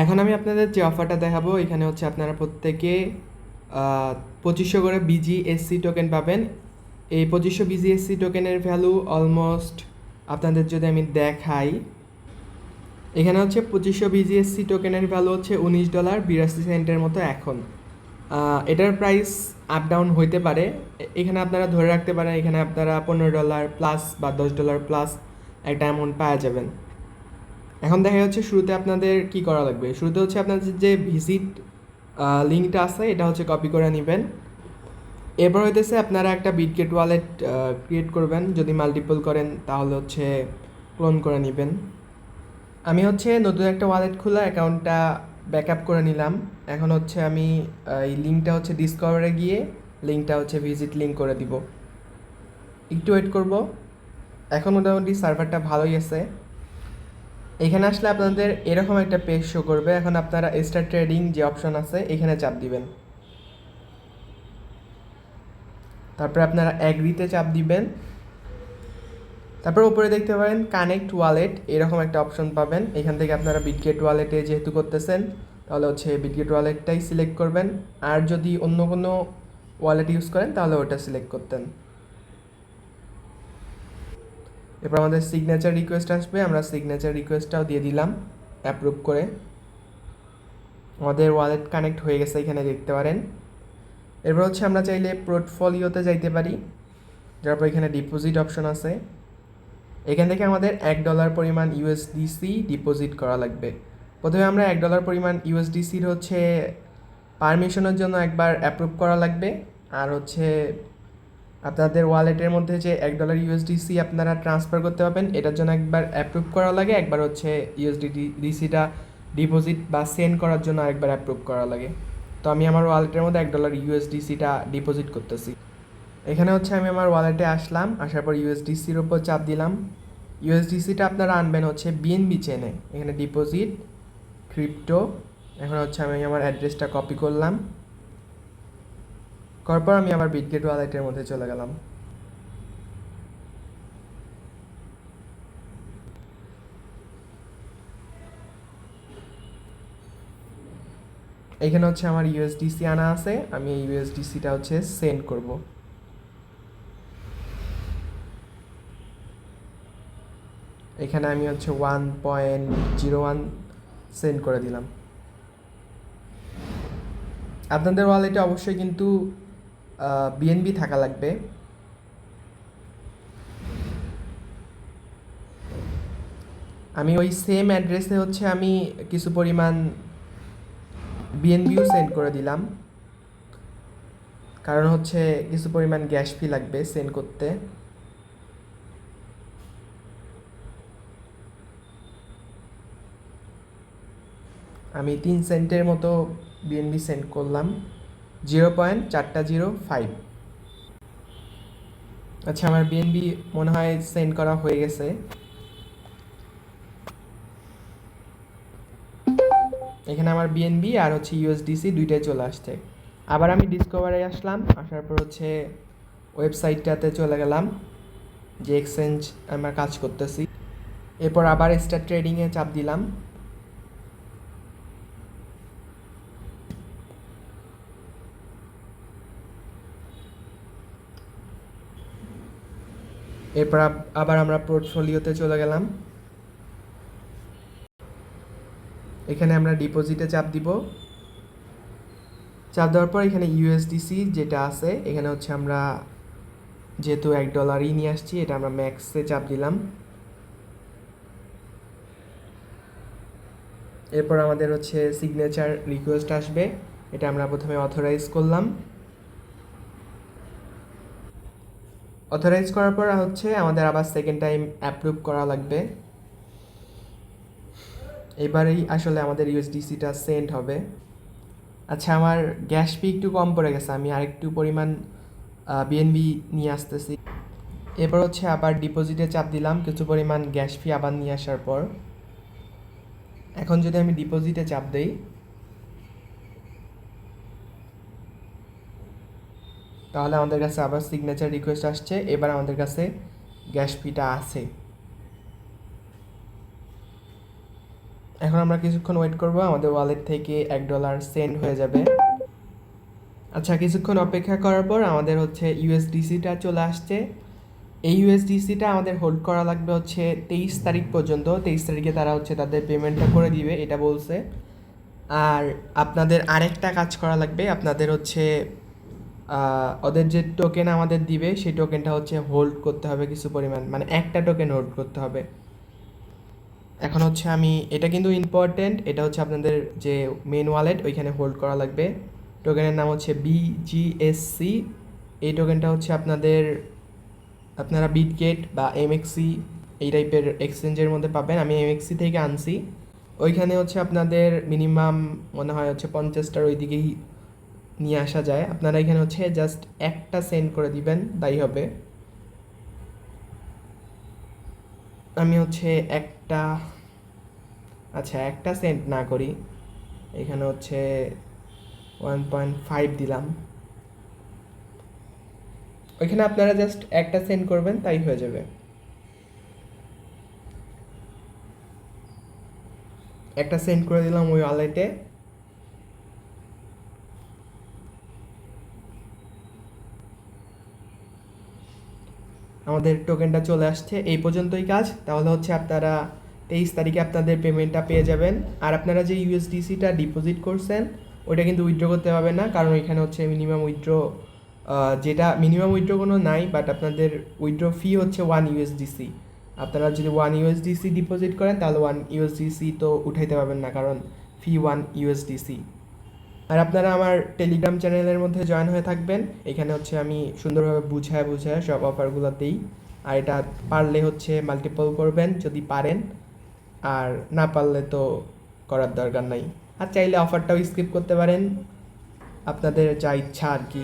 এখন আমি আপনাদের যে অফারটা দেখাবো এখানে হচ্ছে আপনারা প্রত্যেকে 2500 করে বিজিএসসি টোকেন পাবেন। এই 2500 বিজিএসসি টোকেনের ভ্যালু অলমোস্ট আপনাদের যদি আমি দেখাই, এখানে হচ্ছে 2500 বিজিএসসি টোকেনের ভ্যালু হচ্ছে $19.82 মতো এখন। এটার প্রাইস আপ ডাউন হইতে পারে, এখানে আপনারা ধরে রাখতে পারেন এখানে আপনারা $15 প্লাস বা $10 প্লাস একটা অ্যামাউন্ট পাওয়া যাবেন। এখন দেখা যাচ্ছে শুরুতে আপনাদের কি করা লাগবে। শুরুতে হচ্ছে আপনাদের যে ভিজিট লিঙ্কটা আছে এটা হচ্ছে কপি করে নেবেন। এরপর হইতেছে আপনারা একটা বিটগেট ওয়ালেট ক্রিয়েট করবেন, যদি মাল্টিপল করেন তাহলে হচ্ছে ক্লোন করে নেবেন। আমি হচ্ছে নতুন একটা ওয়ালেট খোলা অ্যাকাউন্টটা ব্যাকআপ করে নিলাম। এখন হচ্ছে আমি এই লিঙ্কটা হচ্ছে ডিসকভারে গিয়ে লিঙ্কটা হচ্ছে ভিজিট লিঙ্ক করে দিব। একটু ওয়েট করব। এখন মোটামুটি সার্ভারটা ভালোই আছে। এখানে আসলে আপনাদের এরকম একটা পেজ শো করবে। এখন আপনারা স্টার্ট ট্রেডিং যে অপশন আছে এখানে চাপ দিবেন, তারপরে আপনারা অ্যাগ্রিতে চাপ দিবেন। তারপর উপরে দেখতে পারেন কানেক্ট ওয়ালেট, এরকম একটা অপশন পাবেন। এখান থেকে আপনারা বিটগেট ওয়ালেটে যেহেতু করতেছেন তাহলে হচ্ছে বিটগেট ওয়ালেটটাই সিলেক্ট করবেন, আর যদি অন্য কোনো ওয়ালেট ইউজ করেন তাহলে ওটা সিলেক্ট করতেন। এরপর আমাদের সিগনেচার রিকোয়েস্ট আসবে, আমরা সিগনেচার রিকোয়েস্টটাও দিয়ে দিলাম অ্যাপ্রুভ করে। আমাদের ওয়ালেট কানেক্ট হয়ে গেছে এখানে দেখতে পারেন। এরপর হচ্ছে আমরা চাইলে পোর্টফোলিওতে যাইতে পারি, যার পর এখানে ডিপোজিট অপশন আছে। এখান থেকে আমাদের $1 পরিমাণ ইউএসডিসি ডিপোজিট করা লাগবে। প্রথমে আমরা $1 পরিমাণ ইউএসডিসির হচ্ছে পারমিশনের জন্য একবার অ্যাপ্রুভ করা লাগবে, আর হচ্ছে আপনাদের ওয়ালেটের মধ্যে যে $1 ইউএসডিসি আপনারা ট্রান্সফার করতে পারবেন এটার জন্য একবার অ্যাপ্রুভ করা লাগে, একবার হচ্ছে ইউএসডিসিটা ডিপোজিট বা সেন্ড করার জন্য আরেকবার অ্যাপ্রুভ করা লাগে। তো আমি আমার ওয়ালেটের মধ্যে $1 ইউএসডিসিটা ডিপোজিট করতেছি। এখানে হচ্ছে আমি আমার ওয়ালেটে আসলাম, আসার পর ইউএসডিসির উপর চাপ দিলাম। ইউএসডিসিটা আপনারা আনবেন হচ্ছে বিএনবি চেনে, এখানে ডিপোজিট ক্রিপ্টো। এখন হচ্ছে আমি আমার অ্যাড্রেসটা কপি করলাম, করার পর আমি আবার বিটগেট ওয়ালেটের মধ্যে চলে গেলাম। এখানে হচ্ছে আমার ইউএসডিসি আনা আছে, আমি এই ইউএসডিসিটা হচ্ছে সেন্ড করব। এখানে আমি হচ্ছে 1.01 সেন্ড করে দিলাম। আপনাদের ওয়ালেটে অবশ্যই কিন্তু বিএনবি থাকা লাগবে। আমি ওই সেম অ্যাড্রেসে হচ্ছে আমি কিছু পরিমাণ বিএনবিও সেন্ড করে দিলাম, কারণ হচ্ছে কিছু পরিমাণ গ্যাস ফি লাগবে সেন্ড করতে। আমি 3 সেন্টের মতো বিএনবি সেন্ড করলাম, 0.405। আচ্ছা, আমার বিএনবি মনে হয় সেন্ড করা হয়ে গেছে। এখানে আমার বিএনবি আর হচ্ছে ইউএসডিসি দুইটাই চলে আসছে। আবার আমি ডিসকভারে আসলাম, আসার পর হচ্ছে ওয়েবসাইটটাতে চলে গেলাম যে এক্সচেঞ্জ আমরা কাজ করতেছি। এরপর আবার স্টার্ট ট্রেডিংয়ে চাপ দিলাম। এরপর আবার আমরা পোর্টফোলিওতে চলে গেলাম। এখানে আমরা ডিপোজিটে চাপ দিব। চাপ দেওয়ার পর এখানে ইউএসডিসি যেটা আছে এখানে হচ্ছে আমরা যেহেতু $1 নিয়ে আসছি, এটা আমরা ম্যাক্সে চাপ দিলাম। এরপর আমাদের হচ্ছে সিগনেচার রিকোয়েস্ট আসবে, এটা আমরা প্রথমে অথরাইজ করলাম। অথরাইজ করার পর হচ্ছে আমাদের আবার সেকেন্ড টাইম অ্যাপ্রুভ করা লাগবে। এবারেই আসলে আমাদের ইউএসডিসিটা সেন্ড হবে। আচ্ছা, আমার গ্যাস ফি একটু কম পড়ে গেছে, আমি আরেকটু পরিমাণ বিএনবি নিয়ে আসতেছি। এরপর হচ্ছে আবার ডিপোজিটে চাপ দিলাম কিছু পরিমাণ গ্যাস ফি আবার নিয়ে আসার পর। এখন যদি আমি ডিপোজিটে চাপ দেই তাহলে আমাদের কাছে আবার সিগনেচার রিকোয়েস্ট আসছে, এবার আমাদের কাছে গ্যাস ফিটা আছে। এখন আমরা কিছুক্ষণ ওয়েট করব, আমাদের ওয়ালেট থেকে $1 সেন্ড হয়ে যাবে। আচ্ছা, কিছুক্ষণ অপেক্ষা করার পর আমাদের হচ্ছে ইউএসডিসিটা চলে আসছে। এই ইউএসডিসিটা আমাদের হোল্ড করা লাগবে হচ্ছে 23 তারিখ পর্যন্ত। 23 তারিখে তারা হচ্ছে তাদের পেমেন্টটা করে দিবে এটা বলছে। আর আপনাদের আরেকটা কাজ করা লাগবে, আপনাদের হচ্ছে ওদের যে টোকেন আমাদের দিবে সেই টোকেনটা হচ্ছে হোল্ড করতে হবে কিছু পরিমাণ, মানে একটা টোকেন হোল্ড করতে হবে। এখন হচ্ছে আমি, এটা কিন্তু ইম্পর্টেন্ট, এটা হচ্ছে আপনাদের যে মেন ওয়ালেট ওইখানে হোল্ড করা লাগবে। টোকেনের নাম হচ্ছে BGSC। এই টোকেনটা হচ্ছে আপনারা বিটগেট বা এমএক্সি এই টাইপের এক্সচেঞ্জের মধ্যে পাবেন। আমি এমএক্সি থেকে আনছি। ওইখানে হচ্ছে আপনাদের মিনিমাম মনে হয় হচ্ছে 50টার ওই দিকেই নিয়ে আসা যায়। আপনারা এখানে হচ্ছে জাস্ট একটা সেন্ড করে দিবেন, তাই হবে। আমি হচ্ছে একটা সেন্ট না করি, এখানে হচ্ছে 1.5 দিলাম। ওইখানে আপনারা জাস্ট একটা সেন্ড করবেন, তাই হয়ে যাবে। একটা সেন্ড করে দিলাম ওই ওয়ালেটে। আমাদের টোকেনটা চলে আসছে। এই পর্যন্তই কাজ। তাহলে হচ্ছে আপনারা 23 তারিখে আপনাদের পেমেন্টটা পেয়ে যাবেন। আর আপনারা যে ইউএসডিসিটা ডিপোজিট করছেন ওইটা কিন্তু উইথড্র করতে পারবেন না, কারণ ওইখানে হচ্ছে মিনিমাম উইথড্র, যেটা মিনিমাম উইথড্র কোনো নাই, বাট আপনাদের উইথড্র ফি হচ্ছে 1 ইউএসডিসি। আপনারা যদি 1 ইউএসডিসি ডিপোজিট করেন তাহলে 1 ইউএসডিসি তো উঠাইতে পারবেন না, কারণ ফি 1 ইউএসডিসি। আর আপনারা আমার টেলিগ্রাম চ্যানেলের মধ্যে জয়েন হয়ে থাকবেন। এখানে হচ্ছে আমি সুন্দরভাবে বুঝায় সব অফারগুলো দিই। আর এটা পারলে হচ্ছে মাল্টিপল করবেন যদি পারেন, আর না পারলে তো করার দরকার নাই। আর চাইলে অফারটাও স্কিপ করতে পারেন, আপনাদের যা ইচ্ছা আর কি।